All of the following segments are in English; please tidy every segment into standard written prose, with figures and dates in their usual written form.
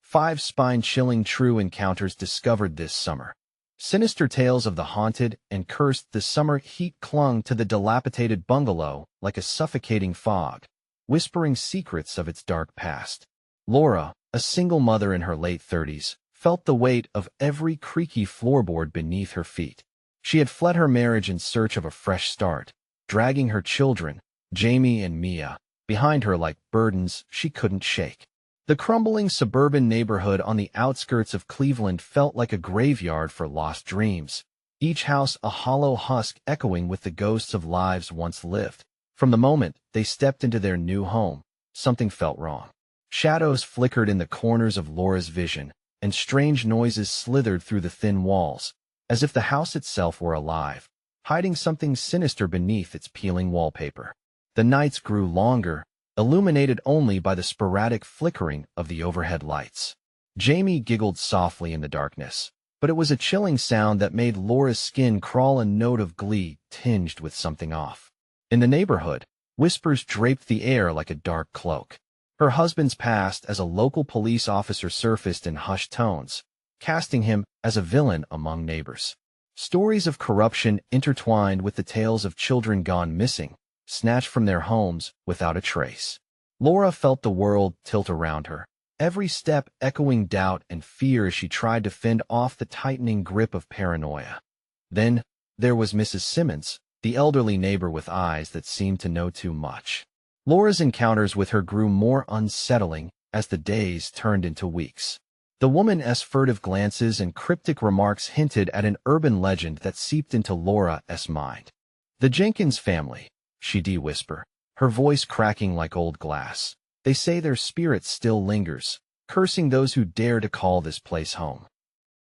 5 spine-chilling true encounters discovered this summer. Sinister tales of the haunted and cursed. The summer heat clung to the dilapidated bungalow like a suffocating fog, whispering secrets of its dark past. Laura, a single mother in her late 30s, felt the weight of every creaky floorboard beneath her feet. She had fled her marriage in search of a fresh start, dragging her children, Jamie and Mia, behind her like burdens she couldn't shake. The crumbling suburban neighborhood on the outskirts of Cleveland felt like a graveyard for lost dreams, each house a hollow husk echoing with the ghosts of lives once lived. From the moment they stepped into their new home, something felt wrong. Shadows flickered in the corners of Laura's vision, and strange noises slithered through the thin walls, as if the house itself were alive, hiding something sinister beneath its peeling wallpaper. The nights grew longer, illuminated only by the sporadic flickering of the overhead lights. Jamie giggled softly in the darkness, but it was a chilling sound that made Laura's skin crawl, a note of glee tinged with something off. In the neighborhood, whispers draped the air like a dark cloak. Her husband's past as a local police officer surfaced in hushed tones, casting him as a villain among neighbors. Stories of corruption intertwined with the tales of children gone missing, snatched from their homes without a trace. Laura felt the world tilt around her, every step echoing doubt and fear as she tried to fend off the tightening grip of paranoia. Then there was Mrs. Simmons, the elderly neighbor with eyes that seemed to know too much. Laura's encounters with her grew more unsettling as the days turned into weeks. The woman's furtive glances and cryptic remarks hinted at an urban legend that seeped into Laura's mind. The Jenkins family, she'd whisper, her voice cracking like old glass. They say their spirit still lingers, cursing those who dare to call this place home.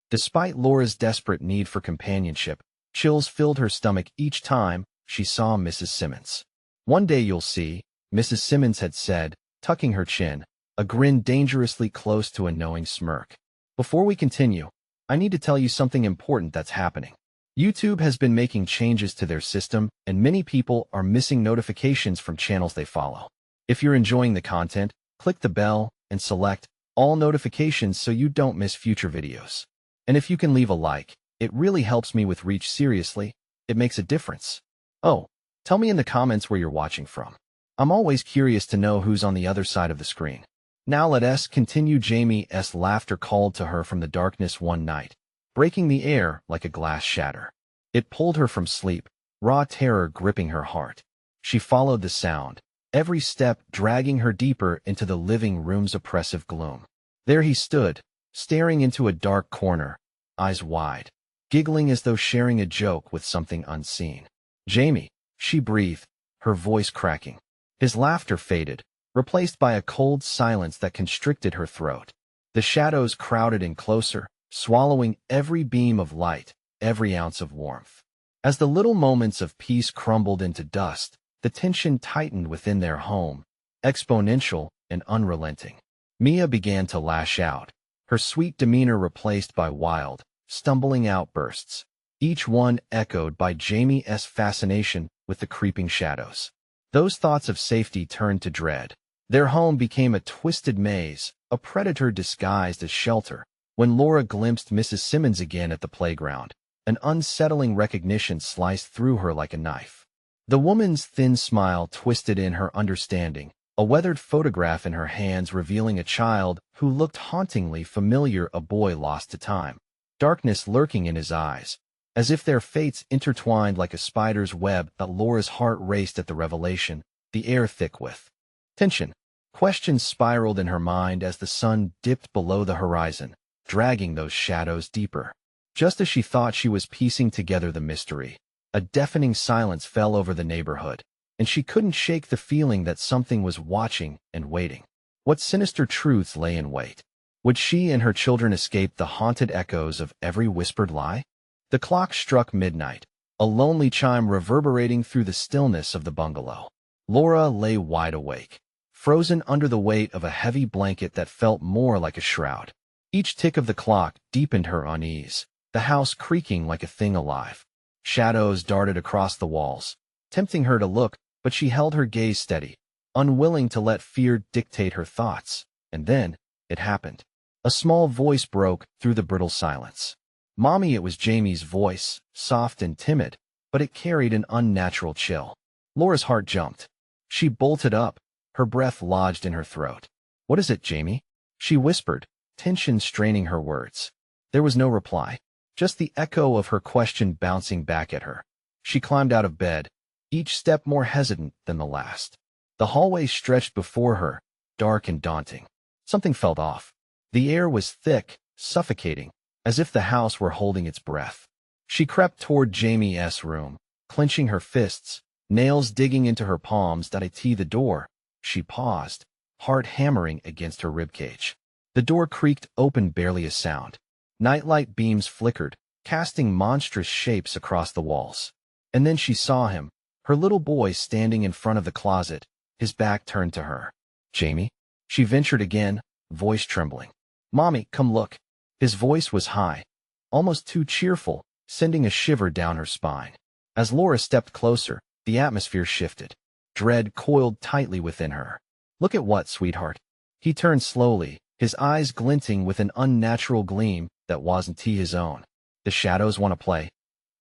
Despite Laura's desperate need for companionship, chills filled her stomach each time she saw Mrs. Simmons. "One day you'll see," Mrs. Simmons had said, tucking her chin, a grin dangerously close to a knowing smirk. "Before we continue, I need to tell you something important that's happening. YouTube has been making changes to their system, and many people are missing notifications from channels they follow. If you're enjoying the content, click the bell and select all notifications so you don't miss future videos. And if you can leave a like, it really helps me with reach. Seriously, it makes a difference. Oh, tell me in the comments where you're watching from. I'm always curious to know who's on the other side of the screen." Now let us continue. Jamie's laughter called to her from the darkness one night, breaking the air like a glass shatter. It pulled her from sleep, raw terror gripping her heart. She followed the sound, every step dragging her deeper into the living room's oppressive gloom. There he stood, staring into a dark corner, eyes wide, giggling as though sharing a joke with something unseen. "Jamie," she breathed, her voice cracking. His laughter faded, replaced by a cold silence that constricted her throat. The shadows crowded in closer, swallowing every beam of light, every ounce of warmth. As the little moments of peace crumbled into dust, the tension tightened within their home, exponential and unrelenting. Mia began to lash out, her sweet demeanor replaced by wild, stumbling outbursts, each one echoed by Jamie's fascination with the creeping shadows. Those thoughts of safety turned to dread. Their home became a twisted maze, a predator disguised as shelter. When Laura glimpsed Mrs. Simmons again at the playground, an unsettling recognition sliced through her like a knife. The woman's thin smile twisted in her understanding, a weathered photograph in her hands revealing a child who looked hauntingly familiar, a boy lost to time, darkness lurking in his eyes, as if their fates intertwined like a spider's web. Laura's heart raced at the revelation, the air thick with tension. Questions spiraled in her mind as the sun dipped below the horizon, dragging those shadows deeper. Just as she thought she was piecing together the mystery, a deafening silence fell over the neighborhood, and she couldn't shake the feeling that something was watching and waiting. What sinister truths lay in wait? Would she and her children escape the haunted echoes of every whispered lie? The clock struck midnight, a lonely chime reverberating through the stillness of the bungalow. Laura lay wide awake, frozen under the weight of a heavy blanket that felt more like a shroud. Each tick of the clock deepened her unease, the house creaking like a thing alive. Shadows darted across the walls, tempting her to look, but she held her gaze steady, unwilling to let fear dictate her thoughts. And then, it happened. A small voice broke through the brittle silence. "Mommy," it was Jamie's voice, soft and timid, but it carried an unnatural chill. Laura's heart jumped. She bolted up, her breath lodged in her throat. "What is it, Jamie?" she whispered, tension straining her words. There was no reply, just the echo of her question bouncing back at her. She climbed out of bed, each step more hesitant than the last. The hallway stretched before her, dark and daunting. Something felt off. The air was thick, suffocating, as if the house were holding its breath. She crept toward Jamie's room, clenching her fists, nails digging into her palms. The door. She paused, heart hammering against her ribcage. The door creaked open, barely a sound. Nightlight beams flickered, casting monstrous shapes across the walls. And then she saw him, her little boy standing in front of the closet, his back turned to her. "Jamie?" She ventured again, voice trembling. "Mommy, come look." His voice was high, almost too cheerful, sending a shiver down her spine. As Laura stepped closer, the atmosphere shifted. Dread coiled tightly within her. "Look at what, sweetheart?" He turned slowly, his eyes glinting with an unnatural gleam that wasn't his own. "The shadows want to play,"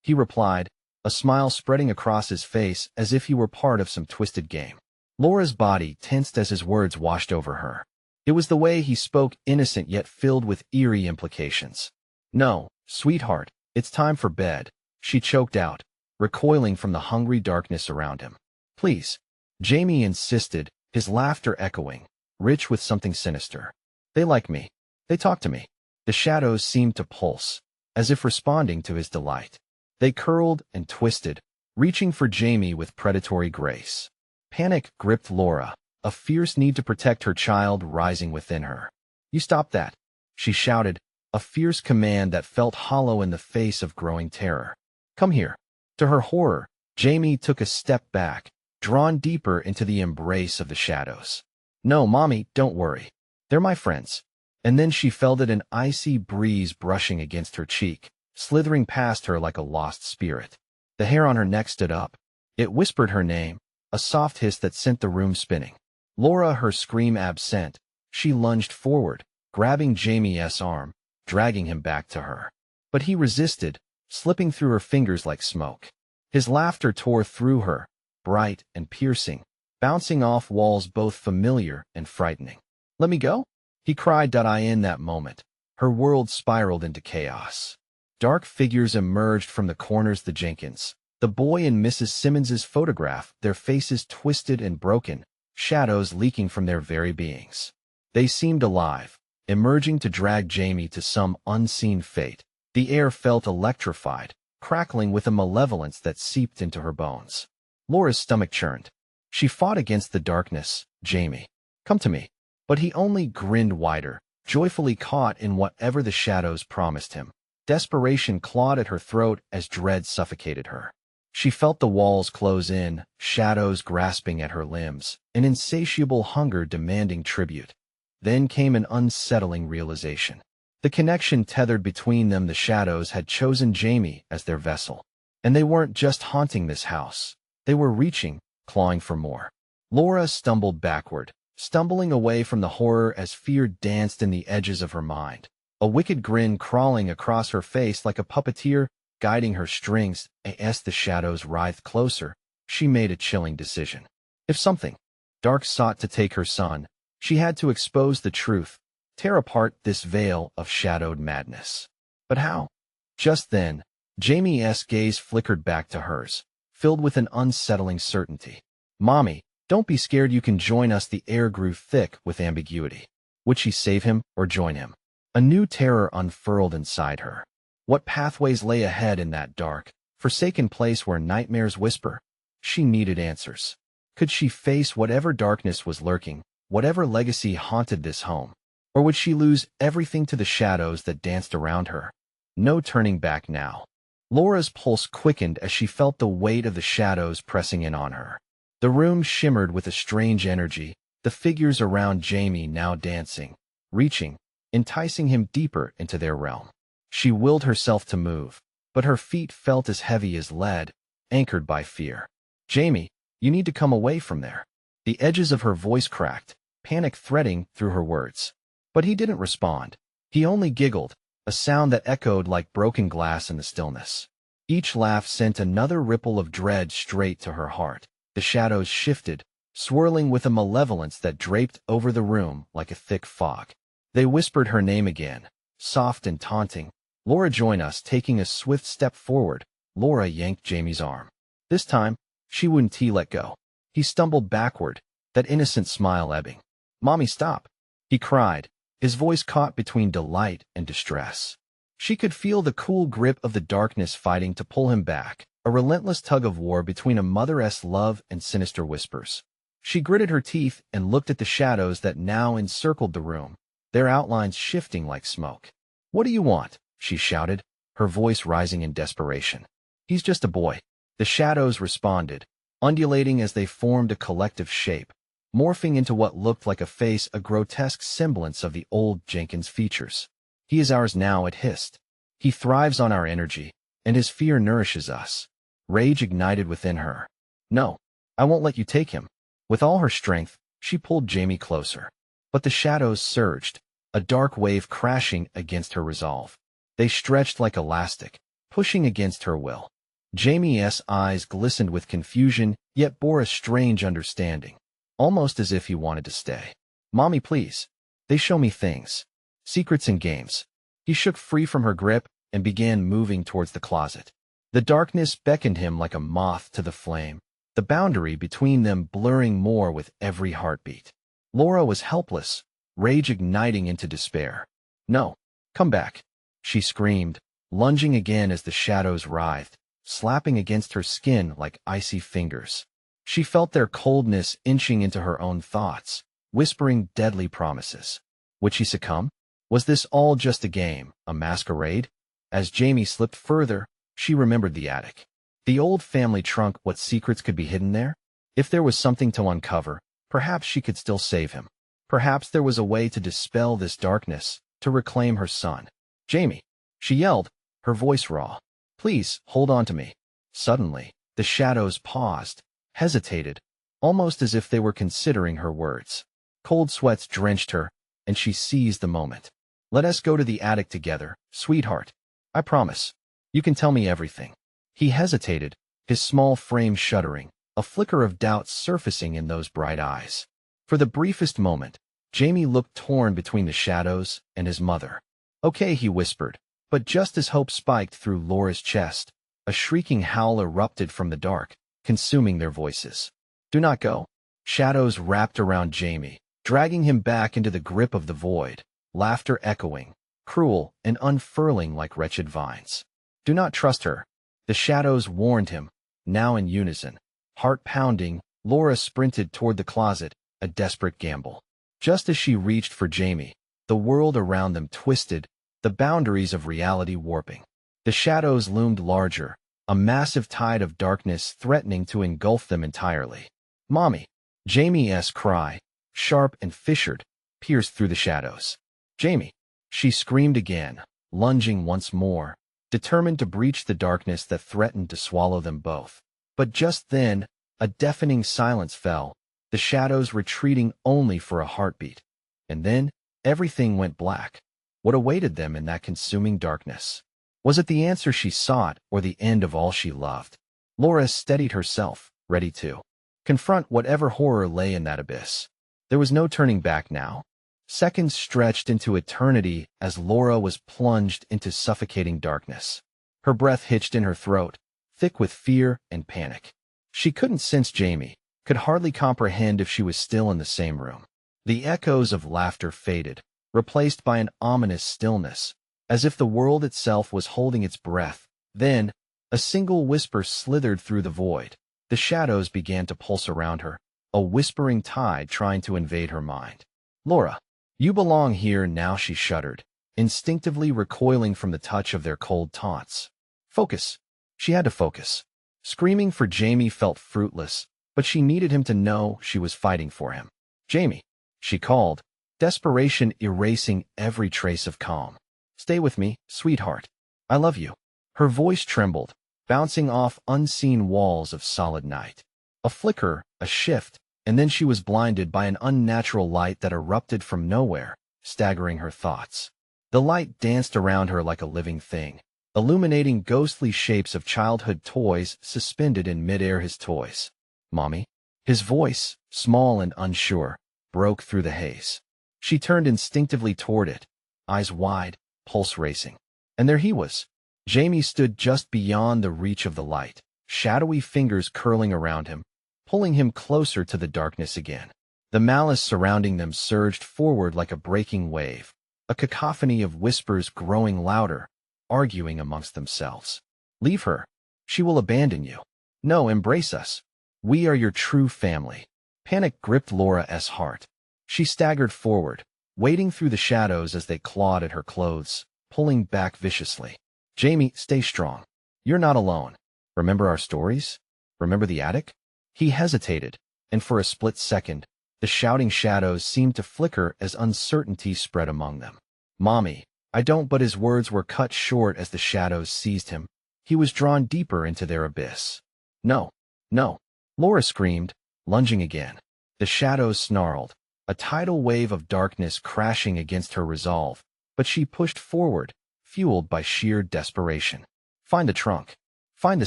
he replied, a smile spreading across his face as if he were part of some twisted game. Laura's body tensed as his words washed over her. It was the way he spoke, innocent yet filled with eerie implications. "No, sweetheart, it's time for bed," she choked out, recoiling from the hungry darkness around him. "Please," Jamie insisted, his laughter echoing, rich with something sinister. "They like me. They talk to me." The shadows seemed to pulse, as if responding to his delight. They curled and twisted, reaching for Jamie with predatory grace. Panic gripped Laura, a fierce need to protect her child rising within her. "You stop that," she shouted, a fierce command that felt hollow in the face of growing terror. "Come here." To her horror, Jamie took a step back, drawn deeper into the embrace of the shadows. "No, Mommy, don't worry. They're my friends." And then she felt an icy breeze brushing against her cheek, slithering past her like a lost spirit. The hair on her neck stood up. It whispered her name, a soft hiss that sent the room spinning. Laura, her scream absent, she lunged forward, grabbing Jamie's arm, dragging him back to her. But he resisted, slipping through her fingers like smoke. His laughter tore through her, bright and piercing, bouncing off walls both familiar and frightening. "Let me go?" he cried. In that moment, her world spiraled into chaos. Dark figures emerged from the corners. The Jenkins, the boy and Mrs. Simmons's photograph, their faces twisted and broken, shadows leaking from their very beings. They seemed alive, emerging to drag Jamie to some unseen fate. The air felt electrified, crackling with a malevolence that seeped into her bones. Laura's stomach churned. She fought against the darkness. "Jamie, come to me." But he only grinned wider, joyfully caught in whatever the shadows promised him. Desperation clawed at her throat as dread suffocated her. She felt the walls close in, shadows grasping at her limbs, an insatiable hunger demanding tribute. Then came an unsettling realization. The connection tethered between them, the shadows had chosen Jamie as their vessel. And they weren't just haunting this house. They were reaching, clawing for more. Laura stumbled backward, stumbling away from the horror as fear danced in the edges of her mind. A wicked grin crawling across her face like a puppeteer, guiding her strings. As the shadows writhed closer, she made a chilling decision. If something dark sought to take her son, she had to expose the truth, tear apart this veil of shadowed madness. But how? Just then, Jamie's gaze flickered back to hers, filled with an unsettling certainty. "Mommy, don't be scared, you can join us." The air grew thick with ambiguity. Would she save him or join him? A new terror unfurled inside her. What pathways lay ahead in that dark, forsaken place where nightmares whisper? She needed answers. Could she face whatever darkness was lurking, whatever legacy haunted this home? Or would she lose everything to the shadows that danced around her? No turning back now. Laura's pulse quickened as she felt the weight of the shadows pressing in on her. The room shimmered with a strange energy, the figures around Jamie now dancing, reaching, enticing him deeper into their realm. She willed herself to move, but her feet felt as heavy as lead, anchored by fear. "Jamie, you need to come away from there." The edges of her voice cracked, panic threading through her words. But he didn't respond. He only giggled, a sound that echoed like broken glass in the stillness. Each laugh sent another ripple of dread straight to her heart. The shadows shifted, swirling with a malevolence that draped over the room like a thick fog. They whispered her name again, soft and taunting. Laura, join us. Taking a swift step forward, Laura yanked Jamie's arm. This time, she wouldn't let go. He stumbled backward, that innocent smile ebbing. "Mommy, stop!" he cried, his voice caught between delight and distress. She could feel the cool grip of the darkness fighting to pull him back, a relentless tug-of-war between a mother's love and sinister whispers. She gritted her teeth and looked at the shadows that now encircled the room, their outlines shifting like smoke. "What do you want?" she shouted, her voice rising in desperation. "He's just a boy." The shadows responded, undulating as they formed a collective shape, morphing into what looked like a face, a grotesque semblance of the old Jenkins features. "He is ours now," it hissed. "He thrives on our energy, and his fear nourishes us." Rage ignited within her. "No, I won't let you take him." With all her strength, she pulled Jamie closer. But the shadows surged, a dark wave crashing against her resolve. They stretched like elastic, pushing against her will. Jamie's eyes glistened with confusion, yet bore a strange understanding, almost as if he wanted to stay. "Mommy, please. They show me things. Secrets and games." He shook free from her grip and began moving towards the closet. The darkness beckoned him like a moth to the flame, the boundary between them blurring more with every heartbeat. Laura was helpless, rage igniting into despair. "No, come back," she screamed, lunging again as the shadows writhed, slapping against her skin like icy fingers. She felt their coldness inching into her own thoughts, whispering deadly promises. Would she succumb? Was this all just a game, a masquerade? As Jamie slipped further, she remembered the attic. The old family trunk. What secrets could be hidden there? If there was something to uncover, perhaps she could still save him. Perhaps there was a way to dispel this darkness, to reclaim her son. "Jamie!" she yelled, her voice raw. "Please, hold on to me." Suddenly, the shadows paused, hesitated, almost as if they were considering her words. Cold sweats drenched her, and she seized the moment. "Let us go to the attic together, sweetheart. I promise. You can tell me everything." He hesitated, his small frame shuddering, a flicker of doubt surfacing in those bright eyes. For the briefest moment, Jamie looked torn between the shadows and his mother. "Okay," he whispered, but just as hope spiked through Laura's chest, a shrieking howl erupted from the dark, consuming their voices. "Do not go." Shadows wrapped around Jamie, dragging him back into the grip of the void, laughter echoing, cruel and unfurling like wretched vines. "Do not trust her," the shadows warned him, now in unison. Heart pounding, Laura sprinted toward the closet, a desperate gamble. Just as she reached for Jamie, the world around them twisted, the boundaries of reality warping. The shadows loomed larger, a massive tide of darkness threatening to engulf them entirely. "Mommy!" Jamie's cry, sharp and fissured, pierced through the shadows. "Jamie!" she screamed again, lunging once more, determined to breach the darkness that threatened to swallow them both. But just then, a deafening silence fell, the shadows retreating only for a heartbeat. And then, everything went black. What awaited them in that consuming darkness? Was it the answer she sought or the end of all she loved? Laura steadied herself, ready to confront whatever horror lay in that abyss. There was no turning back now. Seconds stretched into eternity as Laura was plunged into suffocating darkness. Her breath hitched in her throat, thick with fear and panic. She couldn't sense Jamie, could hardly comprehend if she was still in the same room. The echoes of laughter faded, replaced by an ominous stillness, as if the world itself was holding its breath. Then, a single whisper slithered through the void. The shadows began to pulse around her, a whispering tide trying to invade her mind. "Laura, you belong here now," she shuddered, instinctively recoiling from the touch of their cold taunts. Focus. She had to focus. Screaming for Jamie felt fruitless, but she needed him to know she was fighting for him. "Jamie," she called, desperation erasing every trace of calm. "Stay with me, sweetheart. I love you." Her voice trembled, bouncing off unseen walls of solid night. A flicker, a shift, and then she was blinded by an unnatural light that erupted from nowhere, staggering her thoughts. The light danced around her like a living thing, illuminating ghostly shapes of childhood toys suspended in midair. His toys. Mommy? His voice, small and unsure, broke through the haze. She turned instinctively toward it, eyes wide, pulse racing. And there he was. Jamie stood just beyond the reach of the light, shadowy fingers curling around him, pulling him closer to the darkness again. The malice surrounding them surged forward like a breaking wave, a cacophony of whispers growing louder, arguing amongst themselves. Leave her. She will abandon you. No, embrace us. We are your true family. Panic gripped Laura's heart. She staggered forward, wading through the shadows as they clawed at her clothes, pulling back viciously. Jamie, stay strong. You're not alone. Remember our stories? Remember the attic? He hesitated, and for a split second, the shouting shadows seemed to flicker as uncertainty spread among them. Mommy, I don't, but his words were cut short as the shadows seized him. He was drawn deeper into their abyss. No, no, Laura screamed, lunging again. The shadows snarled, a tidal wave of darkness crashing against her resolve, but she pushed forward, fueled by sheer desperation. Find the trunk. Find the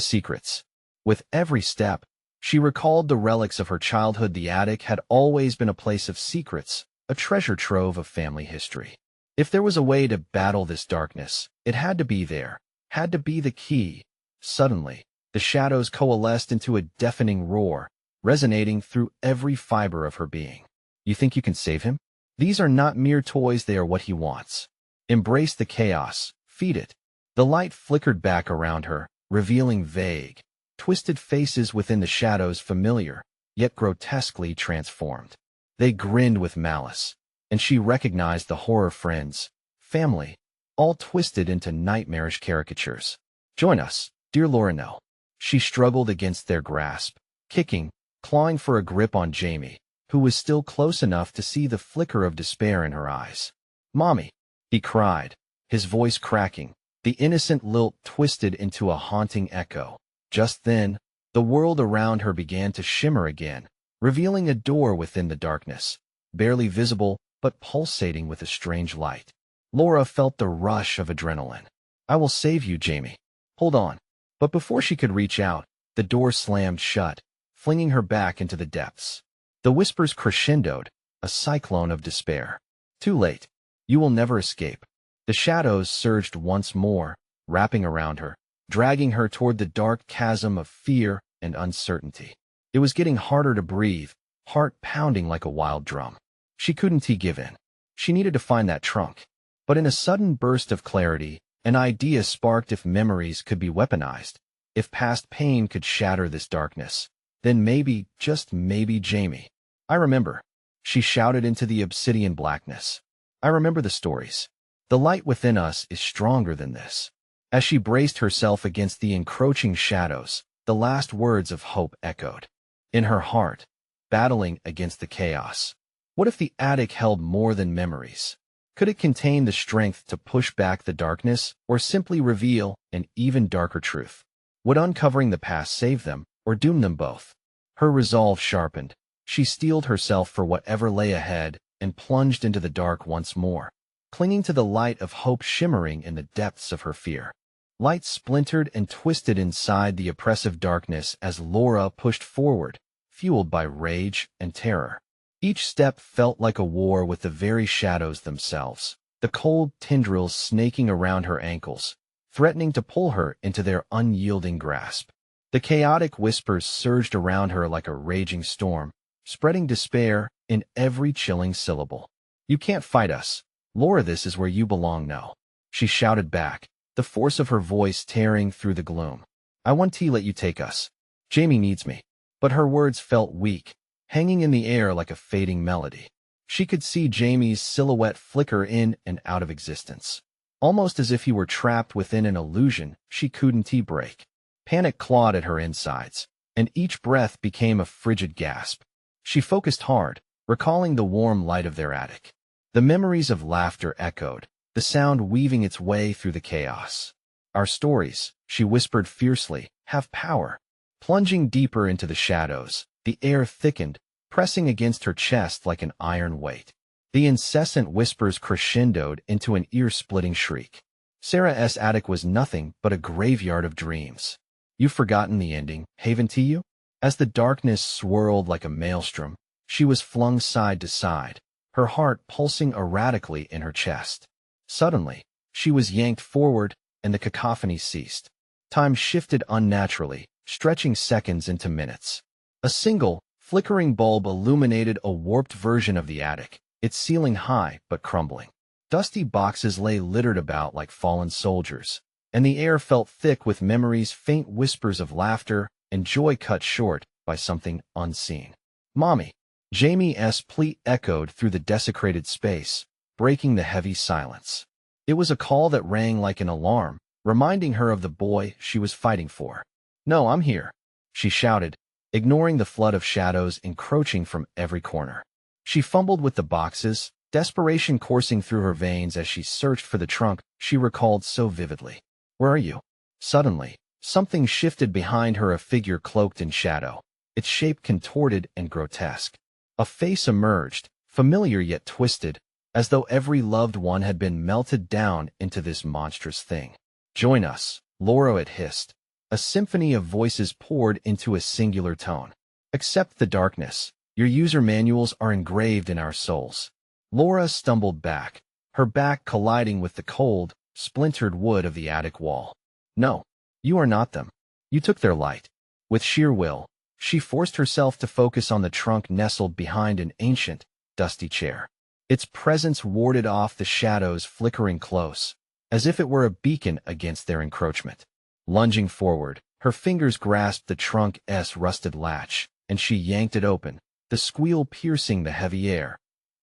secrets. With every step, she recalled the relics of her childhood. The attic had always been a place of secrets, a treasure trove of family history. If there was a way to battle this darkness, it had to be there, had to be the key. Suddenly, the shadows coalesced into a deafening roar, resonating through every fiber of her being. You think you can save him? These are not mere toys, they are what he wants. Embrace the chaos, feed it. The light flickered back around her, revealing vague, twisted faces within the shadows, familiar, yet grotesquely transformed. They grinned with malice, and she recognized the horror friends, family, all twisted into nightmarish caricatures. Join us, dear Laura. No. She struggled against their grasp, kicking, clawing for a grip on Jamie, who was still close enough to see the flicker of despair in her eyes. Mommy, he cried, his voice cracking, the innocent lilt twisted into a haunting echo. Just then, the world around her began to shimmer again, revealing a door within the darkness, barely visible but pulsating with a strange light. Laura felt the rush of adrenaline. I will save you, Jamie. Hold on. But before she could reach out, the door slammed shut, flinging her back into the depths. The whispers crescendoed, a cyclone of despair. Too late. You will never escape. The shadows surged once more, wrapping around her, dragging her toward the dark chasm of fear and uncertainty. It was getting harder to breathe, heart pounding like a wild drum. She couldn't give in. She needed to find that trunk. But in a sudden burst of clarity, an idea sparked. If memories could be weaponized, if past pain could shatter this darkness, then maybe, just maybe, Jamie. I remember. She shouted into the obsidian blackness. I remember the stories. The light within us is stronger than this. As she braced herself against the encroaching shadows, the last words of hope echoed. In her heart, battling against the chaos. What if the attic held more than memories? Could it contain the strength to push back the darkness, or simply reveal an even darker truth? Would uncovering the past save them, or doom them both? Her resolve sharpened. She steeled herself for whatever lay ahead and plunged into the dark once more, clinging to the light of hope shimmering in the depths of her fear. Light splintered and twisted inside the oppressive darkness as Laura pushed forward, fueled by rage and terror. Each step felt like a war with the very shadows themselves, the cold tendrils snaking around her ankles, threatening to pull her into their unyielding grasp. The chaotic whispers surged around her like a raging storm, spreading despair in every chilling syllable. You can't fight us, Laura. This is where you belong. No. She shouted back, the force of her voice tearing through the gloom. I want to let you take us. Jamie needs me. But her words felt weak, hanging in the air like a fading melody. She could see Jamie's silhouette flicker in and out of existence, almost as if he were trapped within an illusion she couldn't break. Panic clawed at her insides, and each breath became a frigid gasp. She focused hard, recalling the warm light of their attic. The memories of laughter echoed, the sound weaving its way through the chaos. Our stories, she whispered fiercely, have power. Plunging deeper into the shadows, the air thickened, pressing against her chest like an iron weight. The incessant whispers crescendoed into an ear-splitting shriek. Sarah's attic was nothing but a graveyard of dreams. You've forgotten the ending, haven't you? As the darkness swirled like a maelstrom, she was flung side to side, her heart pulsing erratically in her chest. Suddenly, she was yanked forward, and the cacophony ceased. Time shifted unnaturally, stretching seconds into minutes. A single, flickering bulb illuminated a warped version of the attic, its ceiling high but crumbling. Dusty boxes lay littered about like fallen soldiers, and the air felt thick with memories, faint whispers of laughter, and joy cut short by something unseen. "Mommy!" Jamie's plea echoed through the desecrated space, breaking the heavy silence. It was a call that rang like an alarm, reminding her of the boy she was fighting for. "No, I'm here," she shouted, ignoring the flood of shadows encroaching from every corner. She fumbled with the boxes, desperation coursing through her veins as she searched for the trunk she recalled so vividly. "Where are you?" Suddenly, something shifted behind her, a figure cloaked in shadow, its shape contorted and grotesque. A face emerged, familiar yet twisted, as though every loved one had been melted down into this monstrous thing. "Join us," Laura had hissed. A symphony of voices poured into a singular tone. "Accept the darkness. Your user manuals are engraved in our souls." Laura stumbled back, her back colliding with the cold, splintered wood of the attic wall. "No, you are not them. You took their light." With sheer will, she forced herself to focus on the trunk nestled behind an ancient, dusty chair. Its presence warded off the shadows flickering close, as if it were a beacon against their encroachment. Lunging forward, her fingers grasped the trunk's rusted latch, and she yanked it open, the squeal piercing the heavy air.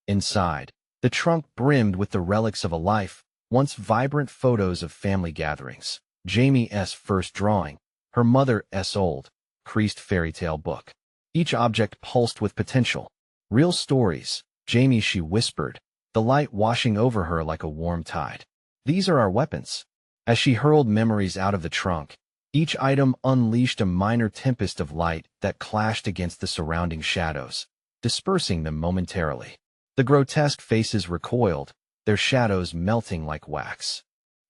Inside, the trunk brimmed with the relics of a life, once vibrant photos of family gatherings, Jamie's first drawing, her mother's old, creased fairy tale book. Each object pulsed with potential. "Real stories, Jamie," she whispered, the light washing over her like a warm tide. "These are our weapons." As she hurled memories out of the trunk, each item unleashed a minor tempest of light that clashed against the surrounding shadows, dispersing them momentarily. The grotesque faces recoiled, their shadows melting like wax.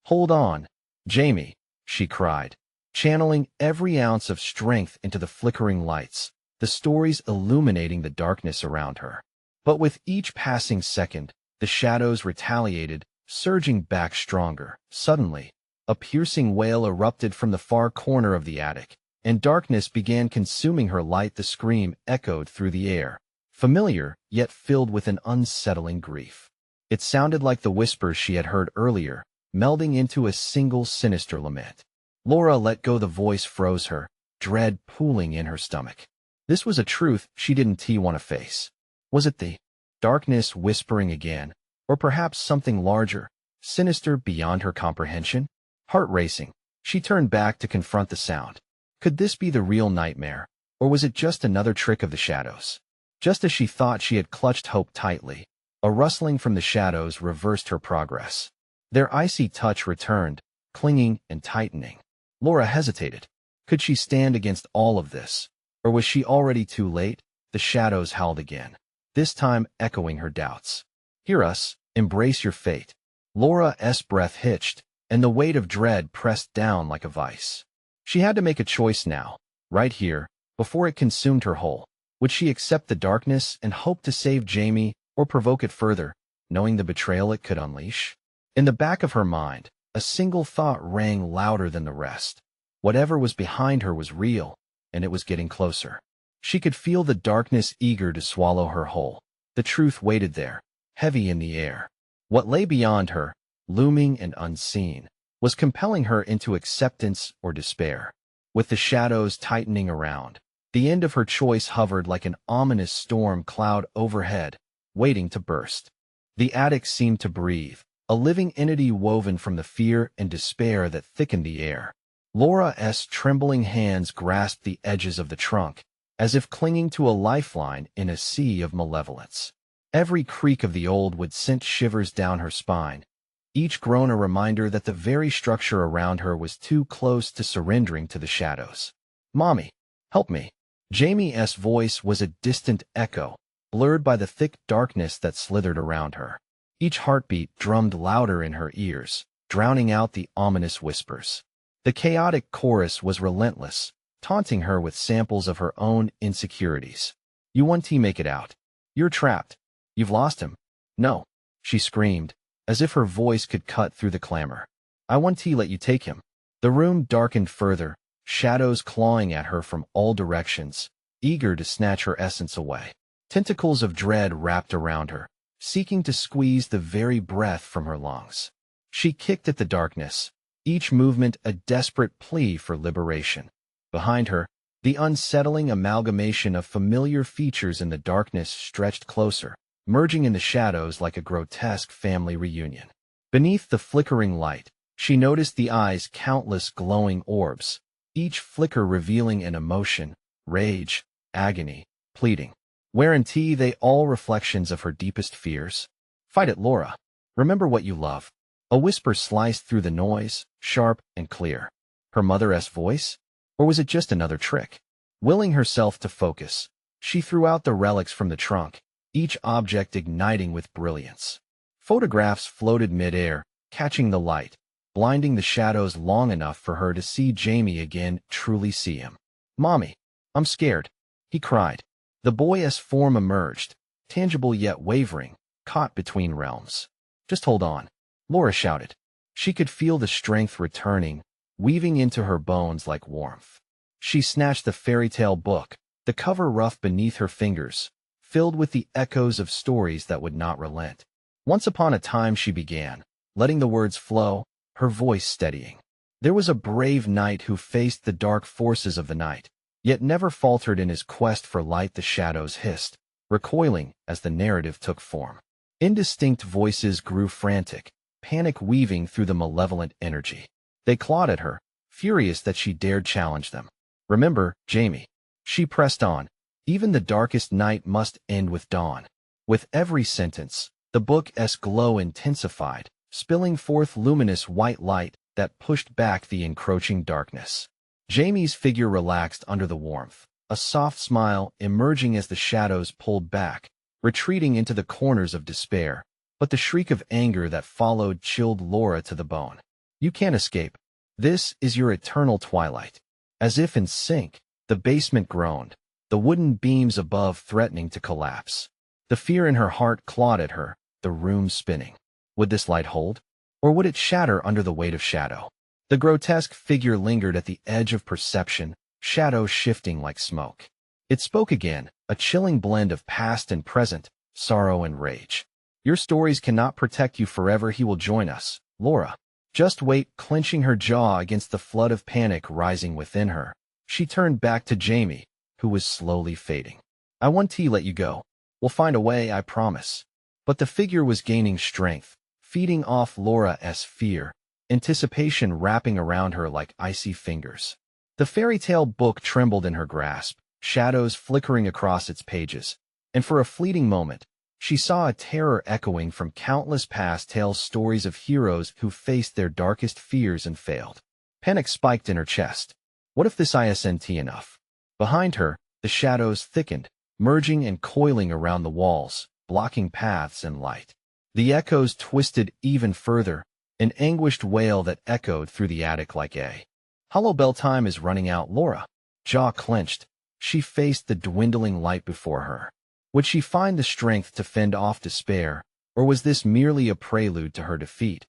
"Hold on, Jamie," she cried, channeling every ounce of strength into the flickering lights, the stories illuminating the darkness around her. But with each passing second, the shadows retaliated, surging back stronger. Suddenly, a piercing wail erupted from the far corner of the attic, and darkness began consuming her light. The scream echoed through the air, familiar yet filled with an unsettling grief. It sounded like the whispers she had heard earlier, melding into a single sinister lament. Laura let go. The voice froze her, dread pooling in her stomach. This was a truth she didn't want to face. Was it the darkness whispering again, or perhaps something larger, sinister beyond her comprehension? Heart racing, she turned back to confront the sound. Could this be the real nightmare, or was it just another trick of the shadows? Just as she thought she had clutched hope tightly, a rustling from the shadows reversed her progress. Their icy touch returned, clinging and tightening. Laura hesitated. Could she stand against all of this, or was she already too late? The shadows howled again, this time echoing her doubts. "Hear us, embrace your fate." Laura's breath hitched, and the weight of dread pressed down like a vice. She had to make a choice now, right here, before it consumed her whole. Would she accept the darkness and hope to save Jamie, or provoke it further, knowing the betrayal it could unleash? In the back of her mind, a single thought rang louder than the rest. Whatever was behind her was real, and it was getting closer. She could feel the darkness eager to swallow her whole. The truth waited there, heavy in the air. What lay beyond her, looming and unseen, was compelling her into acceptance or despair. With the shadows tightening around, the end of her choice hovered like an ominous storm cloud overhead, waiting to burst. The attic seemed to breathe, a living entity woven from the fear and despair that thickened the air. Laura's trembling hands grasped the edges of the trunk, as if clinging to a lifeline in a sea of malevolence. Every creak of the old wood sent shivers down her spine, each groan a reminder that the very structure around her was too close to surrendering to the shadows. "Mommy, help me." Jamie's voice was a distant echo, blurred by the thick darkness that slithered around her. Each heartbeat drummed louder in her ears, drowning out the ominous whispers. The chaotic chorus was relentless, taunting her with samples of her own insecurities. "You want to make it out. You're trapped. You've lost him." "No," she screamed, as if her voice could cut through the clamor. "I want to let you take him." The room darkened further, shadows clawing at her from all directions, eager to snatch her essence away. Tentacles of dread wrapped around her, seeking to squeeze the very breath from her lungs. She kicked at the darkness, each movement a desperate plea for liberation. Behind her, the unsettling amalgamation of familiar features in the darkness stretched closer, merging in the shadows like a grotesque family reunion. Beneath the flickering light, she noticed the eyes' countless glowing orbs, each flicker revealing an emotion, rage, agony, pleading. Weren't they all reflections of her deepest fears? "Fight it, Laura. Remember what you love." A whisper sliced through the noise, sharp and clear. Her mother's voice? Or was it just another trick? Willing herself to focus, she threw out the relics from the trunk, each object igniting with brilliance. Photographs floated mid-air, catching the light, blinding the shadows long enough for her to see Jamie again, truly see him. "Mommy, I'm scared," he cried. The boy's form emerged, tangible yet wavering, caught between realms. "Just hold on," Laura shouted. She could feel the strength returning, weaving into her bones like warmth. She snatched the fairy tale book, the cover rough beneath her fingers, filled with the echoes of stories that would not relent. Once upon a time, she began, letting the words flow, her voice steadying. There was a brave knight who faced the dark forces of the night, yet never faltered in his quest for light. The shadows hissed, recoiling as the narrative took form. Indistinct voices grew frantic, panic weaving through the malevolent energy. They clawed at her, furious that she dared challenge them. "Remember, Jamie," she pressed on, "even the darkest night must end with dawn." With every sentence, the book's glow intensified, spilling forth luminous white light that pushed back the encroaching darkness. Jamie's figure relaxed under the warmth, a soft smile emerging as the shadows pulled back, retreating into the corners of despair, but the shriek of anger that followed chilled Laura to the bone. "You can't escape. This is your eternal twilight." As if in sync, the basement groaned, the wooden beams above threatening to collapse. The fear in her heart clawed at her, the room spinning. Would this light hold? Or would it shatter under the weight of shadow? The grotesque figure lingered at the edge of perception, shadows shifting like smoke. It spoke again, a chilling blend of past and present, sorrow and rage. "Your stories cannot protect you forever. He will join us, Laura. Just wait." Clenching her jaw against the flood of panic rising within her, she turned back to Jamie, who was slowly fading. "I want to let you go. We'll find a way, I promise." But the figure was gaining strength, feeding off Laura's fear, anticipation wrapping around her like icy fingers. The fairy tale book trembled in her grasp, shadows flickering across its pages, and for a fleeting moment, she saw a terror echoing from countless past tales, stories of heroes who faced their darkest fears and failed. Panic spiked in her chest. What if this isn't enough? Behind her, the shadows thickened, merging and coiling around the walls, blocking paths and light. The echoes twisted even further, an anguished wail that echoed through the attic like a hollow bell. "Time is running out." Laura, jaw clenched, she faced the dwindling light before her. Would she find the strength to fend off despair, or was this merely a prelude to her defeat?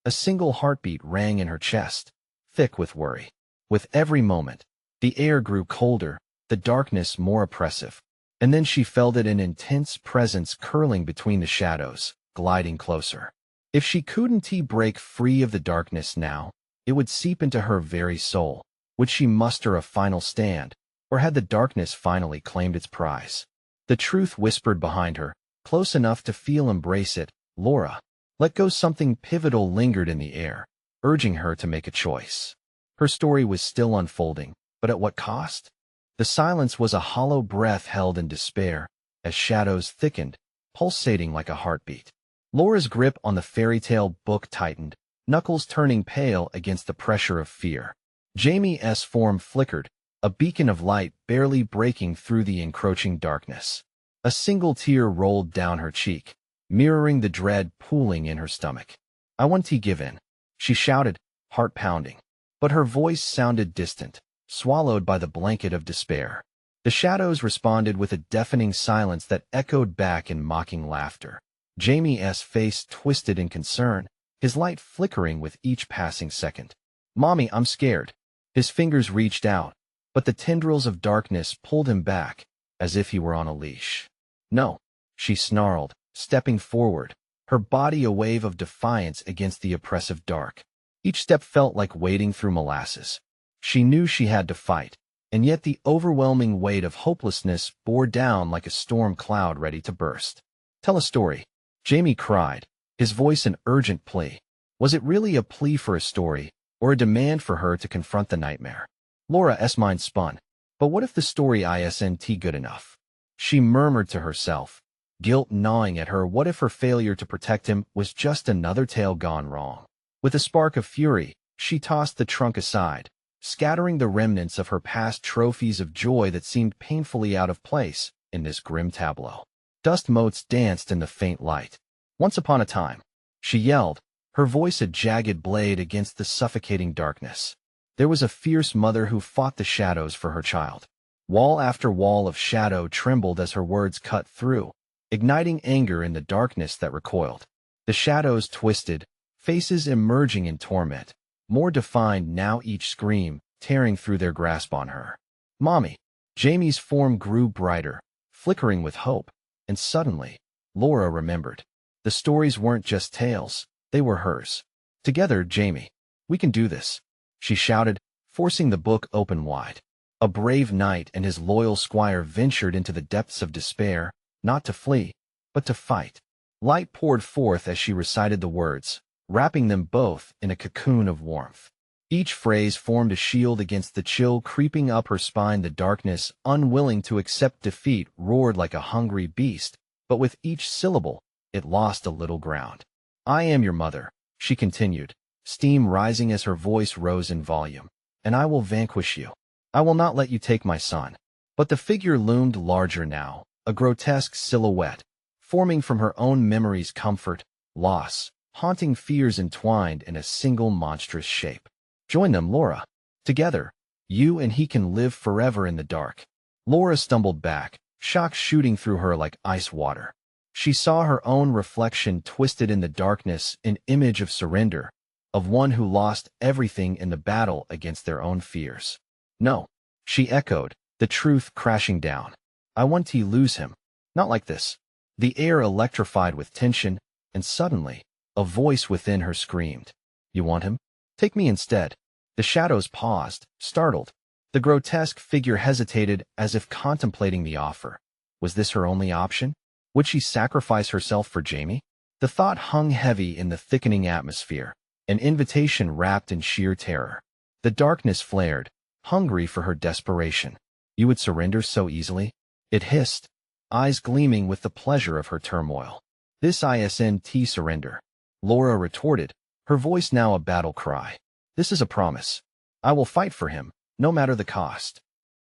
A single heartbeat rang in her chest, thick with worry. With every moment, the air grew colder, the darkness more oppressive, and then she felt it, an intense presence curling between the shadows, gliding closer. If she couldn't break free of the darkness now, it would seep into her very soul. Would she muster a final stand, or had the darkness finally claimed its prize? The truth whispered behind her, close enough to feel embrace it. "Laura, let go." Something pivotal lingered in the air, urging her to make a choice. Her story was still unfolding, but at what cost? The silence was a hollow breath held in despair, as shadows thickened, pulsating like a heartbeat. Laura's grip on the fairy tale book tightened, knuckles turning pale against the pressure of fear. Jamie's form flickered, a beacon of light barely breaking through the encroaching darkness. A single tear rolled down her cheek, mirroring the dread pooling in her stomach. "I want to give in," she shouted, heart pounding. But her voice sounded distant, swallowed by the blanket of despair. The shadows responded with a deafening silence that echoed back in mocking laughter. Jamie's face twisted in concern, his light flickering with each passing second. "Mommy, I'm scared." His fingers reached out, but the tendrils of darkness pulled him back, as if he were on a leash. "No," she snarled, stepping forward, her body a wave of defiance against the oppressive dark. Each step felt like wading through molasses. She knew she had to fight, and yet the overwhelming weight of hopelessness bore down like a storm cloud ready to burst. "Tell a story," Jamie cried, his voice an urgent plea. Was it really a plea for a story, or a demand for her to confront the nightmare? Laura's mind spun. But what if the story isn't good enough? She murmured to herself, guilt gnawing at her. What if her failure to protect him was just another tale gone wrong? With a spark of fury, she tossed the trunk aside, scattering the remnants of her past trophies of joy that seemed painfully out of place in this grim tableau. Dust motes danced in the faint light. "Once upon a time," she yelled, her voice a jagged blade against the suffocating darkness. There was a fierce mother who fought the shadows for her child. Wall after wall of shadow trembled as her words cut through, igniting anger in the darkness that recoiled. The shadows twisted, faces emerging in torment, more defined now, each scream tearing through their grasp on her. "Mommy!" Jamie's form grew brighter, flickering with hope, and suddenly, Laura remembered. The stories weren't just tales, they were hers. "Together, Jamie. We can do this," she shouted, forcing the book open wide. A brave knight and his loyal squire ventured into the depths of despair, not to flee, but to fight. Light poured forth as she recited the words, wrapping them both in a cocoon of warmth. Each phrase formed a shield against the chill creeping up her spine. The darkness, unwilling to accept defeat, roared like a hungry beast, but with each syllable, it lost a little ground. "I am your mother," she continued, steam rising as her voice rose in volume. "And I will vanquish you. I will not let you take my son." But the figure loomed larger now, a grotesque silhouette, forming from her own memories, comfort, loss, haunting fears entwined in a single monstrous shape. "Join them, Laura. Together, you and he can live forever in the dark." Laura stumbled back, shock shooting through her like ice water. She saw her own reflection twisted in the darkness, an image of surrender, of one who lost everything in the battle against their own fears. "No," she echoed, the truth crashing down. "I want to lose him. Not like this." The air electrified with tension, and suddenly, a voice within her screamed, "You want him? Take me instead." The shadows paused, startled. The grotesque figure hesitated as if contemplating the offer. Was this her only option? Would she sacrifice herself for Jamie? The thought hung heavy in the thickening atmosphere, an invitation wrapped in sheer terror. The darkness flared, hungry for her desperation. "You would surrender so easily?" it hissed, eyes gleaming with the pleasure of her turmoil. "This isn't surrender," Laura retorted, her voice now a battle cry. "This is a promise. I will fight for him, no matter the cost."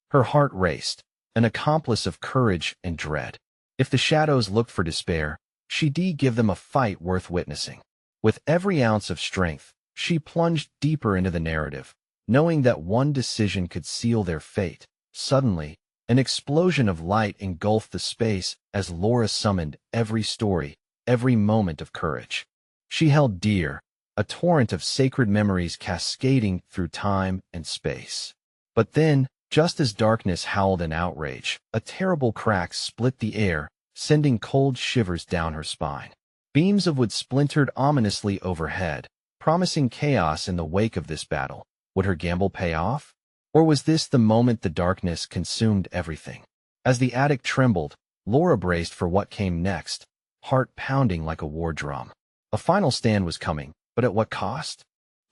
Her heart raced, an accomplice of courage and dread. If the shadows looked for despair, she'd give them a fight worth witnessing. With every ounce of strength, she plunged deeper into the narrative, knowing that one decision could seal their fate. Suddenly, an explosion of light engulfed the space as Laura summoned every story, every moment of courage. She held dear, a torrent of sacred memories cascading through time and space. But then, just as darkness howled in outrage, a terrible crack split the air, sending cold shivers down her spine. Beams of wood splintered ominously overhead, promising chaos in the wake of this battle. Would her gamble pay off? Or was this the moment the darkness consumed everything? As the attic trembled, Laura braced for what came next, heart pounding like a war drum. A final stand was coming, but at what cost?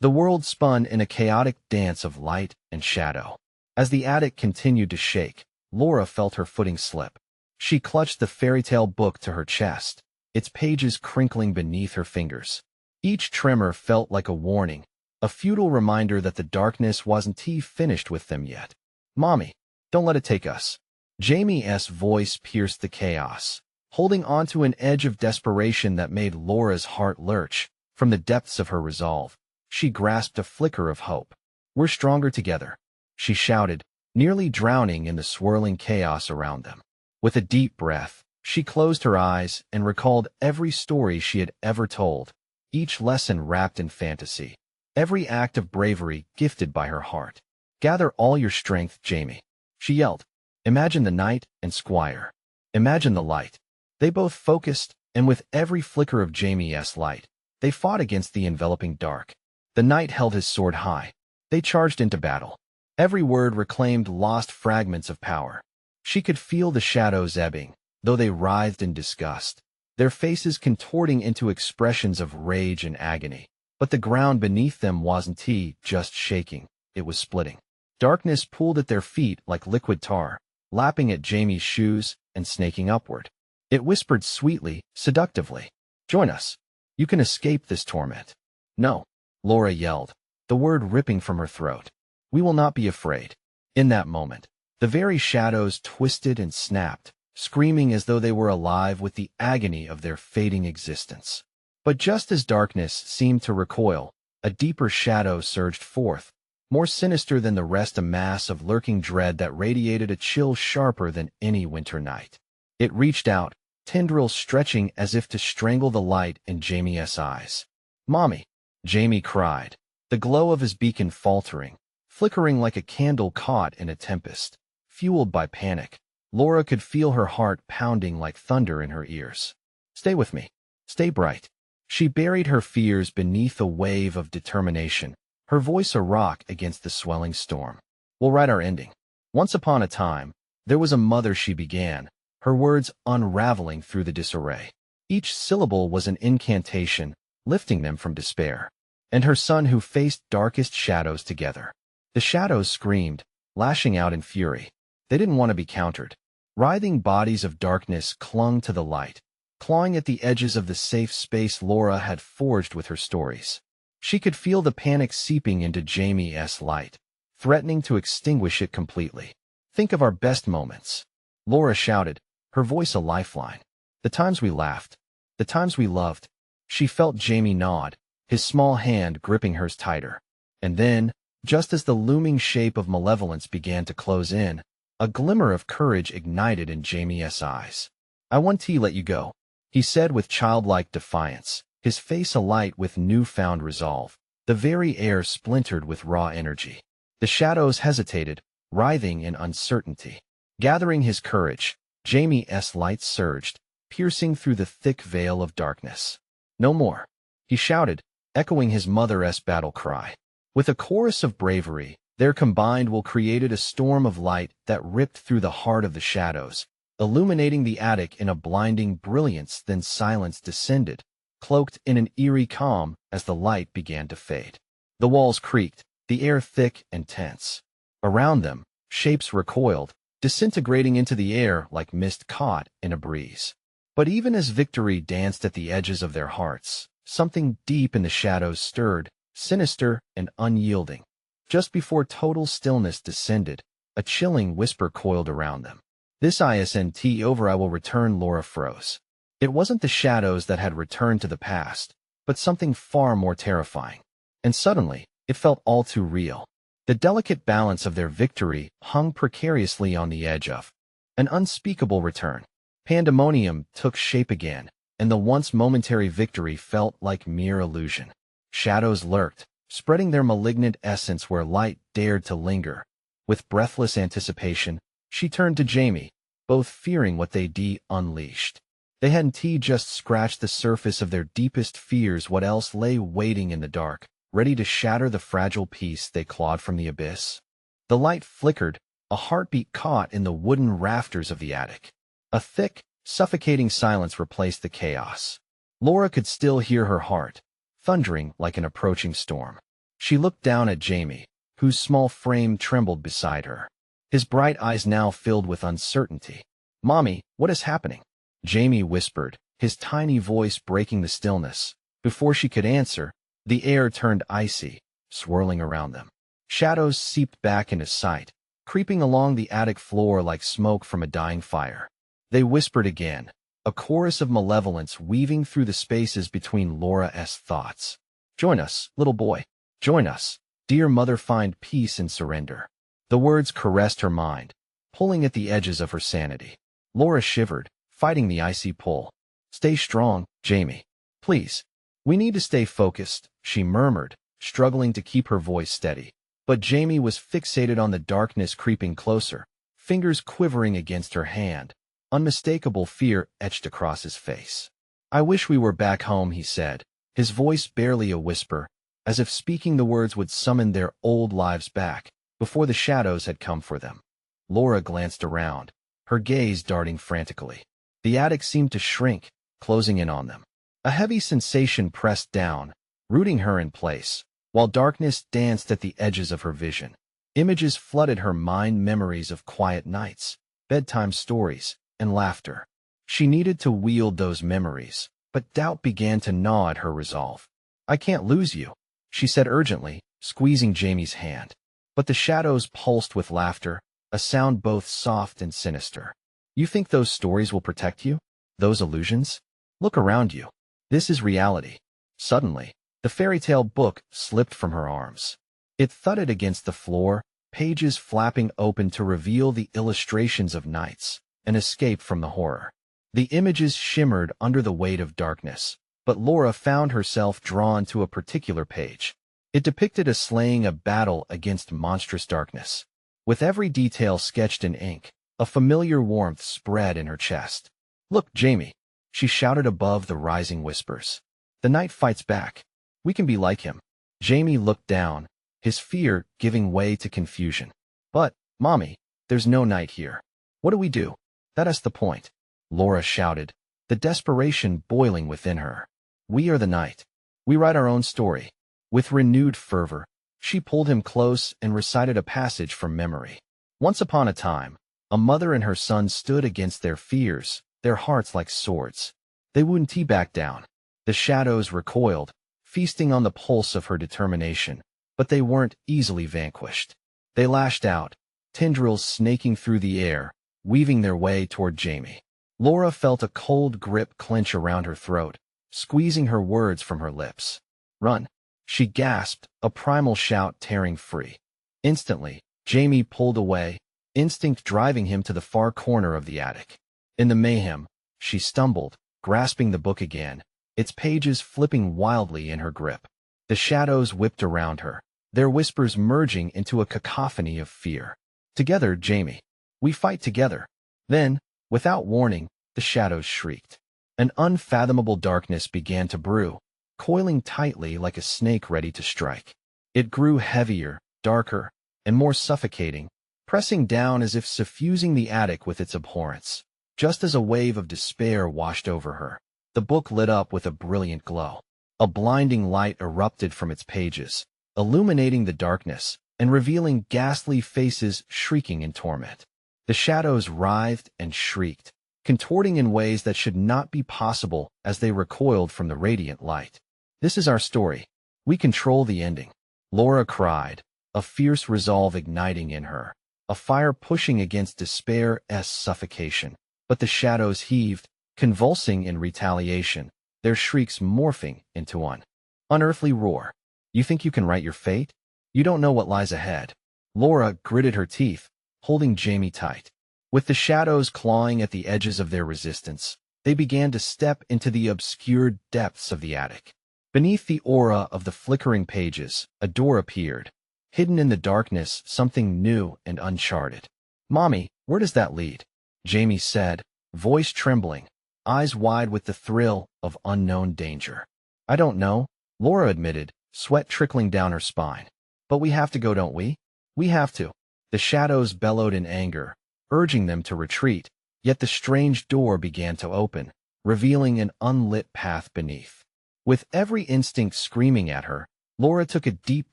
The world spun in a chaotic dance of light and shadow. As the attic continued to shake, Laura felt her footing slip. She clutched the fairy tale book to her chest, its pages crinkling beneath her fingers. Each tremor felt like a warning, a futile reminder that the darkness wasn't finished with them yet. "Mommy, don't let it take us." Jamie's voice pierced the chaos, holding onto an edge of desperation that made Laura's heart lurch. From the depths of her resolve, she grasped a flicker of hope. "We're stronger together," she shouted, nearly drowning in the swirling chaos around them. With a deep breath, she closed her eyes and recalled every story she had ever told, each lesson wrapped in fantasy, every act of bravery gifted by her heart. "Gather all your strength, Jamie," she yelled. "Imagine the knight and squire. Imagine the light." They both focused, and with every flicker of Jamie's light, they fought against the enveloping dark. The knight held his sword high. They charged into battle. Every word reclaimed lost fragments of power. She could feel the shadows ebbing, though they writhed in disgust, their faces contorting into expressions of rage and agony. But the ground beneath them wasn't just shaking, it was splitting. Darkness pooled at their feet like liquid tar, lapping at Jamie's shoes and snaking upward. It whispered sweetly, seductively, "Join us. You can escape this torment." "No," Laura yelled, the word ripping from her throat. "We will not be afraid." In that moment, the very shadows twisted and snapped, screaming as though they were alive with the agony of their fading existence. But just as darkness seemed to recoil, a deeper shadow surged forth, more sinister than the rest, a mass of lurking dread that radiated a chill sharper than any winter night. It reached out, tendrils stretching as if to strangle the light in Jamie's eyes. "Mommy!" Jamie cried, the glow of his beacon faltering, flickering like a candle caught in a tempest. Fueled by panic, Laura could feel her heart pounding like thunder in her ears. "Stay with me. Stay bright." She buried her fears beneath a wave of determination, her voice a rock against the swelling storm. "We'll write our ending. Once upon a time, there was a mother," she began, her words unraveling through the disarray. Each syllable was an incantation, lifting them from despair. "And her son who faced darkest shadows together." The shadows screamed, lashing out in fury. They didn't want to be countered. Writhing bodies of darkness clung to the light, clawing at the edges of the safe space Laura had forged with her stories. She could feel the panic seeping into Jamie's light, threatening to extinguish it completely. "Think of our best moments," Laura shouted, her voice a lifeline. "The times we laughed, the times we loved." She felt Jamie nod, his small hand gripping hers tighter. And then, just as the looming shape of malevolence began to close in, a glimmer of courage ignited in Jamie's eyes. "I won't let you go," he said with childlike defiance, his face alight with newfound resolve. The very air splintered with raw energy. The shadows hesitated, writhing in uncertainty. Gathering his courage, Jamie's light surged, piercing through the thick veil of darkness. "No more," he shouted, echoing his mother's battle cry. With a chorus of bravery, their combined will created a storm of light that ripped through the heart of the shadows, illuminating the attic in a blinding brilliance. Then silence descended, cloaked in an eerie calm as the light began to fade. The walls creaked, the air thick and tense. Around them, shapes recoiled, disintegrating into the air like mist caught in a breeze. But even as victory danced at the edges of their hearts, something deep in the shadows stirred, sinister and unyielding. Just before total stillness descended, a chilling whisper coiled around them. "This isn't over, I will return." Laura froze. It wasn't the shadows that had returned to the past, but something far more terrifying. And suddenly, it felt all too real. The delicate balance of their victory hung precariously on the edge of an unspeakable return. Pandemonium took shape again, and the once momentary victory felt like mere illusion. Shadows lurked, spreading their malignant essence where light dared to linger. With breathless anticipation, she turned to Jamie, both fearing what they'd unleashed. They hadn't just scratched the surface of their deepest fears. What else lay waiting in the dark, ready to shatter the fragile piece they clawed from the abyss? The light flickered, a heartbeat caught in the wooden rafters of the attic. A thick, suffocating silence replaced the chaos. Laura could still hear her heart, thundering like an approaching storm. She looked down at Jamie, whose small frame trembled beside her. His bright eyes now filled with uncertainty. "Mommy, what is happening?" Jamie whispered, his tiny voice breaking the stillness. Before she could answer, the air turned icy, swirling around them. Shadows seeped back into sight, creeping along the attic floor like smoke from a dying fire. They whispered again, a chorus of malevolence weaving through the spaces between Laura's thoughts. "Join us, little boy. Join us. Dear mother, find peace and surrender." The words caressed her mind, pulling at the edges of her sanity. Laura shivered, fighting the icy pull. "Stay strong, Jamie. Please. We need to stay focused," she murmured, struggling to keep her voice steady. But Jamie was fixated on the darkness creeping closer, fingers quivering against her hand. Unmistakable fear etched across his face. "I wish we were back home," he said, his voice barely a whisper, as if speaking the words would summon their old lives back, before the shadows had come for them. Laura glanced around, her gaze darting frantically. The attic seemed to shrink, closing in on them. A heavy sensation pressed down, rooting her in place, while darkness danced at the edges of her vision. Images flooded her mind, memories of quiet nights, bedtime stories, and laughter. She needed to wield those memories, but doubt began to gnaw at her resolve. "I can't lose you," she said urgently, squeezing Jamie's hand. But the shadows pulsed with laughter, a sound both soft and sinister. "You think those stories will protect you? Those illusions? Look around you. This is reality." Suddenly, the fairy tale book slipped from her arms. It thudded against the floor, pages flapping open to reveal the illustrations of nights, an escape from the horror. The images shimmered under the weight of darkness, but Laura found herself drawn to a particular page. It depicted a slaying, a battle against monstrous darkness. With every detail sketched in ink, a familiar warmth spread in her chest. "Look, Jamie," she shouted above the rising whispers. "The night fights back. We can be like him." Jamie looked down, his fear giving way to confusion. "But, Mommy, there's no night here. What do we do? That's the point," Laura shouted, the desperation boiling within her. "We are the night. We write our own story." With renewed fervor, she pulled him close and recited a passage from memory. "Once upon a time, a mother and her son stood against their fears, their hearts like swords. They wouldn't back down. The shadows recoiled, feasting on the pulse of her determination, but they weren't easily vanquished. They lashed out, tendrils snaking through the air, weaving their way toward Jamie. Laura felt a cold grip clench around her throat, squeezing her words from her lips. "Run!" she gasped, a primal shout tearing free. Instantly, Jamie pulled away, instinct driving him to the far corner of the attic. In the mayhem, she stumbled, grasping the book again, its pages flipping wildly in her grip. The shadows whipped around her, their whispers merging into a cacophony of fear. "Together, Jamie. We fight together." Then, without warning, the shadows shrieked. An unfathomable darkness began to brew, coiling tightly like a snake ready to strike. It grew heavier, darker, and more suffocating, pressing down as if suffusing the attic with its abhorrence. Just as a wave of despair washed over her, the book lit up with a brilliant glow. A blinding light erupted from its pages, illuminating the darkness and revealing ghastly faces shrieking in torment. The shadows writhed and shrieked, contorting in ways that should not be possible as they recoiled from the radiant light. "This is our story. We control the ending," Laura cried, a fierce resolve igniting in her, a fire pushing against despair's suffocation. But the shadows heaved, convulsing in retaliation, their shrieks morphing into an unearthly roar. "You think you can write your fate? You don't know what lies ahead." Laura gritted her teeth, holding Jamie tight. With the shadows clawing at the edges of their resistance, they began to step into the obscured depths of the attic. Beneath the aura of the flickering pages, a door appeared. Hidden in the darkness, something new and uncharted. "Mommy, where does that lead?" Jamie said, voice trembling, eyes wide with the thrill of unknown danger. "I don't know," Laura admitted, sweat trickling down her spine. "But we have to go, don't we? We have to." The shadows bellowed in anger, urging them to retreat, yet the strange door began to open, revealing an unlit path beneath. With every instinct screaming at her, Laura took a deep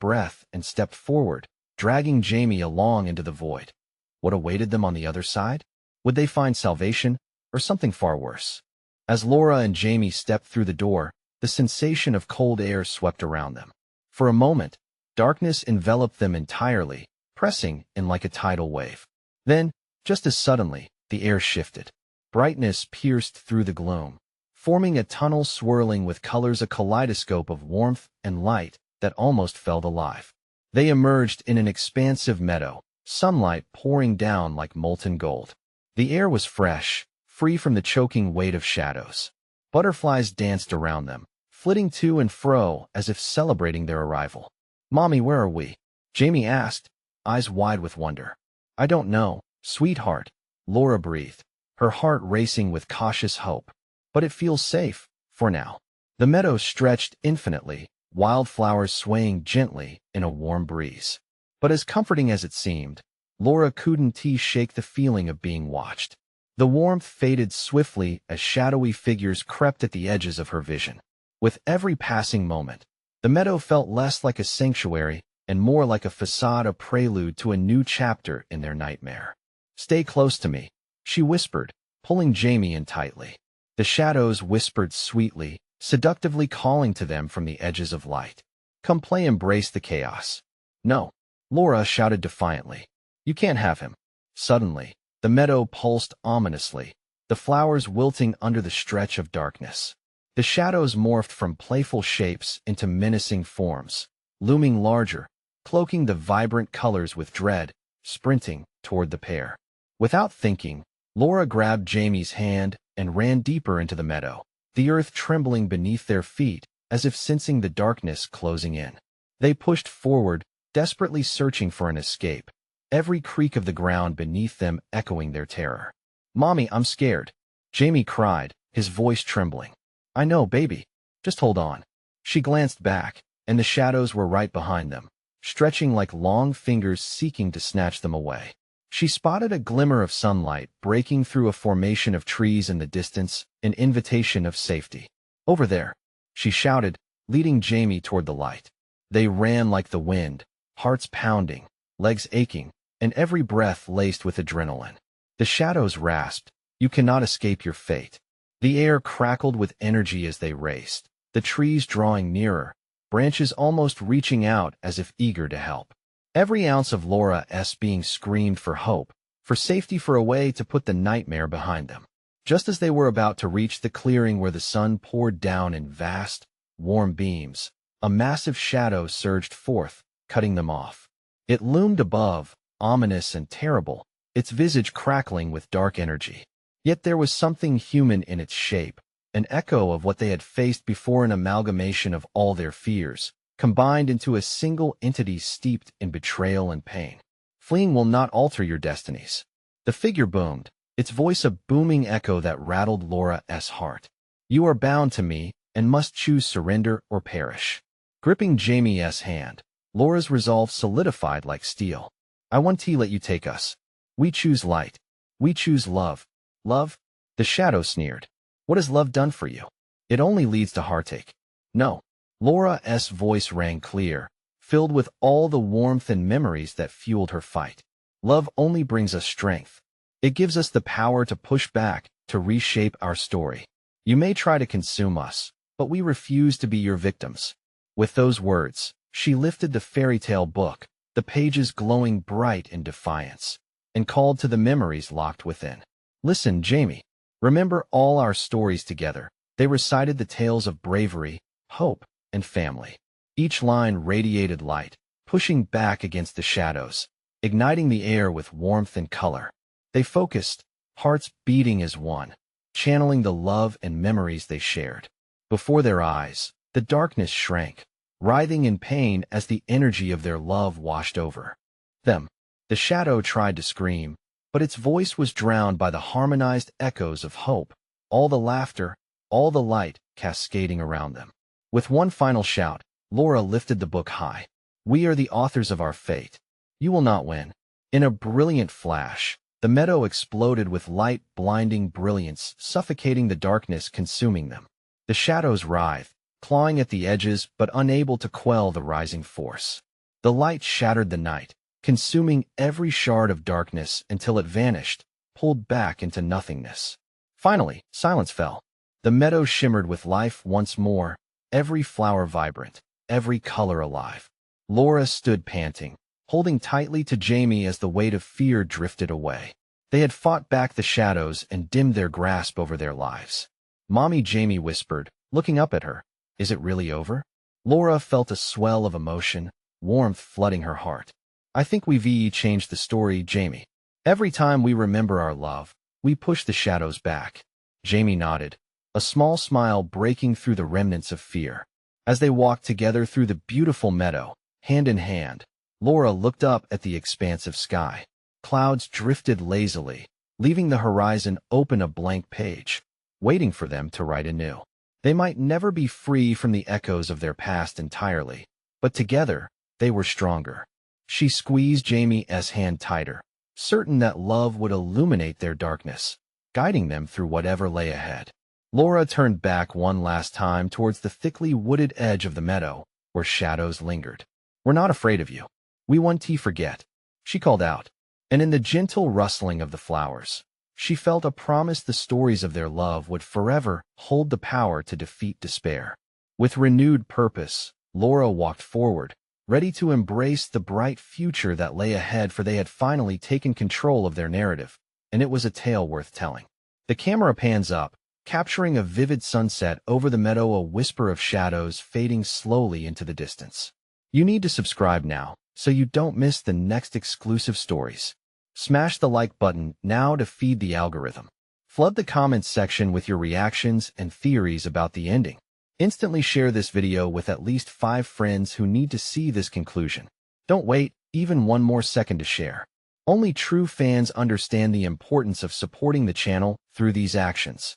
breath and stepped forward, dragging Jamie along into the void. What awaited them on the other side? Would they find salvation, or something far worse? As Laura and Jamie stepped through the door, the sensation of cold air swept around them. For a moment, darkness enveloped them entirely, pressing in like a tidal wave. Then, just as suddenly, the air shifted. Brightness pierced through the gloom, forming a tunnel swirling with colors, a kaleidoscope of warmth and light that almost felt alive. They emerged in an expansive meadow, sunlight pouring down like molten gold. The air was fresh, free from the choking weight of shadows. Butterflies danced around them, flitting to and fro as if celebrating their arrival. "Mommy, where are we?" Jamie asked, eyes wide with wonder. "I don't know, sweetheart," Laura breathed, her heart racing with cautious hope. "But it feels safe, for now." The meadow stretched infinitely, wildflowers swaying gently in a warm breeze. But as comforting as it seemed, Laura couldn't shake the feeling of being watched. The warmth faded swiftly as shadowy figures crept at the edges of her vision. With every passing moment, the meadow felt less like a sanctuary and more like a facade, a prelude to a new chapter in their nightmare. "Stay close to me," she whispered, pulling Jamie in tightly. The shadows whispered sweetly, seductively calling to them from the edges of light. "Come play, embrace the chaos." "No," Laura shouted defiantly. "You can't have him." Suddenly, the meadow pulsed ominously, the flowers wilting under the stretch of darkness. The shadows morphed from playful shapes into menacing forms, looming larger, cloaking the vibrant colors with dread, sprinting toward the pair. Without thinking, Laura grabbed Jamie's hand and ran deeper into the meadow, the earth trembling beneath their feet as if sensing the darkness closing in. They pushed forward, desperately searching for an escape, every creak of the ground beneath them echoing their terror. "Mommy, I'm scared," Jamie cried, his voice trembling. "I know, baby. Just hold on." She glanced back, and the shadows were right behind them, stretching like long fingers seeking to snatch them away. She spotted a glimmer of sunlight breaking through a formation of trees in the distance, an invitation of safety. "Over there," she shouted, leading Jamie toward the light. They ran like the wind, hearts pounding, legs aching, and every breath laced with adrenaline. The shadows rasped, "You cannot escape your fate." The air crackled with energy as they raced, the trees drawing nearer, branches almost reaching out as if eager to help. Every ounce of Laura's being screamed for hope, for safety, for a way to put the nightmare behind them. Just as they were about to reach the clearing where the sun poured down in vast, warm beams, a massive shadow surged forth, cutting them off. It loomed above, ominous and terrible, its visage crackling with dark energy. Yet there was something human in its shape, an echo of what they had faced before, an amalgamation of all their fears, combined into a single entity steeped in betrayal and pain. "Fleeing will not alter your destinies." The figure boomed, its voice a booming echo that rattled Laura's heart. "You are bound to me and must choose surrender or perish." Gripping Jamie's hand, Laura's resolve solidified like steel. "I won't let you take us. We choose light. We choose love." "Love?" The shadow sneered. "What has love done for you? It only leads to heartache." "No." Laura's voice rang clear, filled with all the warmth and memories that fueled her fight. "Love only brings us strength. It gives us the power to push back, to reshape our story. You may try to consume us, but we refuse to be your victims." With those words, she lifted the fairy tale book, the pages glowing bright in defiance, and called to the memories locked within. "Listen, Jamie. Remember all our stories together." They recited the tales of bravery, hope, and family. Each line radiated light, pushing back against the shadows, igniting the air with warmth and color. They focused, hearts beating as one, channeling the love and memories they shared. Before their eyes, the darkness shrank, writhing in pain as the energy of their love washed over them. The shadow tried to scream, but its voice was drowned by the harmonized echoes of hope, all the laughter, all the light cascading around them. With one final shout, Laura lifted the book high. "We are the authors of our fate. You will not win." In a brilliant flash, the meadow exploded with light, blinding brilliance, suffocating the darkness consuming them. The shadows writhed, clawing at the edges but unable to quell the rising force. The light shattered the night, consuming every shard of darkness until it vanished, pulled back into nothingness. Finally, silence fell. The meadow shimmered with life once more, every flower vibrant, every color alive. Laura stood panting, holding tightly to Jamie as the weight of fear drifted away. They had fought back the shadows and dimmed their grasp over their lives. "Mommy," Jamie whispered, looking up at her. "Is it really over?" Laura felt a swell of emotion, warmth flooding her heart. "I think we've changed the story, Jamie. Every time we remember our love, we push the shadows back." Jamie nodded, a small smile breaking through the remnants of fear. As they walked together through the beautiful meadow, hand in hand, Laura looked up at the expanse of sky. Clouds drifted lazily, leaving the horizon open, a blank page, waiting for them to write anew. They might never be free from the echoes of their past entirely, but together, they were stronger. She squeezed Jamie's hand tighter, certain that love would illuminate their darkness, guiding them through whatever lay ahead. Laura turned back one last time towards the thickly wooded edge of the meadow, where shadows lingered. "We're not afraid of you. We won't forget," she called out. And in the gentle rustling of the flowers, she felt a promise the stories of their love would forever hold the power to defeat despair. With renewed purpose, Laura walked forward, ready to embrace the bright future that lay ahead, for they had finally taken control of their narrative, and it was a tale worth telling. The camera pans up, capturing a vivid sunset over the meadow, a whisper of shadows fading slowly into the distance. You need to subscribe now, so you don't miss the next exclusive stories. Smash the like button now to feed the algorithm. Flood the comments section with your reactions and theories about the ending. Instantly share this video with at least 5 friends who need to see this conclusion. Don't wait even one more second to share. Only true fans understand the importance of supporting the channel through these actions.